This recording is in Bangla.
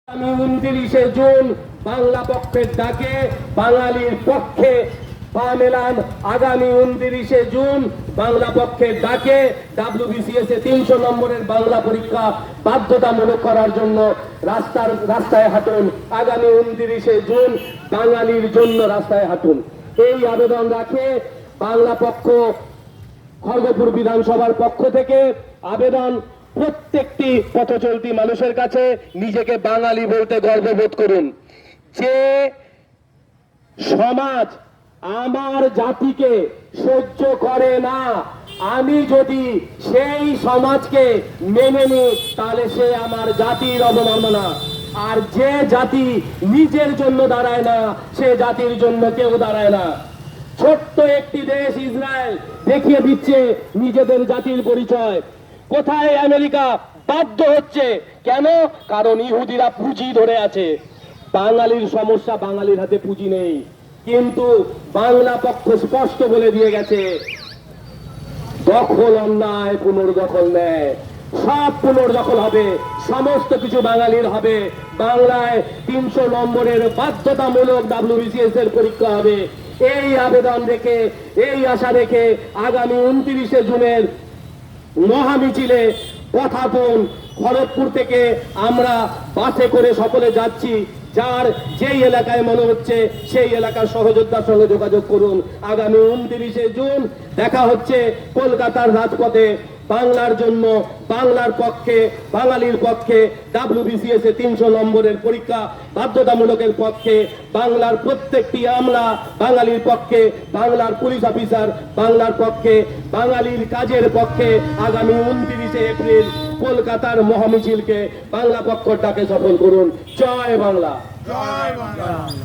আমি 29শে জুন বাংলা পক্ষের ডাকে বাঙালির পক্ষে পা মেলান। আগামী 29শে জুন বাংলা পক্ষের ডাকে WBCS 300 নম্বরের বাংলা পরীক্ষা বাধ্যতামূলক করার জন্য রাস্তায় হাঁটুন। আগামী 29শে জুন বাঙালির জন্য রাস্তায় হাঁটুন। এই আবেদন রাখে বাংলা পক্ষ খড়গপুর বিধানসভার পক্ষ থেকে আবেদন, প্রত্যেকটি পথচলতি মানুষের কাছে নিজেকে বাঙালি বলতে গর্ববোধ করুন। যে সমাজ আমার জাতিকে সহ্য করে না, আমি যদি সেই সমাজকে মেনে নিই তাহলে সে আমার জাতির অবমাননা। আর যে জাতি নিজের জন্য দাঁড়ায় না সে জাতির জন্য কেউ দাঁড়ায় না। ছোট্ট একটি দেশ ইসরায়েল দেখিয়ে দিচ্ছে নিজেদের জাতির পরিচয়। কোথায় আমেরিকা বাধ্য হচ্ছে কেন? কারণ ইহুদিরা পুঁজি ধরে আছে। বাঙালির সমস্যা, বাঙালির হাতে পুঁজি নেই। কিন্তু বাংলা পক্ষ স্পষ্ট বলে দিয়ে গেছে, দখল অন্যায় পুনর্দখল নেয়, সব পুনর্দখল হবে, সমস্ত কিছু বাঙালির হবে। বাংলায় 300 নম্বরের বাধ্যতামূলক WBCS এর পরীক্ষা হবে। এই আবেদন রেখে, এই আশা রেখে আগামী 29শে জুনের মহামিছিলে কথাপন খড়গপুর থেকে আমরা বাসে করে সকলে যাচ্ছি। যার যেই এলাকায় মনে হচ্ছে সেই এলাকার সহযোদ্ধার সঙ্গে যোগাযোগ করুন। আগামী 29শে জুন দেখা হচ্ছে কলকাতার রাজপথে। বাংলার জন্য, বাংলার পক্ষে, বাঙালির পক্ষে WBCS 300 নম্বরের পরীক্ষা বাধ্যতামূলকের পক্ষে, বাংলার প্রত্যেকটি আমলা বাঙালির পক্ষে, বাংলার পুলিশ অফিসার বাংলার পক্ষে, বাঙালির কাজের পক্ষে আগামী 29শে এপ্রিল কলকাতার মহামিছিলকে বাংলা পক্ষ ডাকে সফল করুন। জয় বাংলা।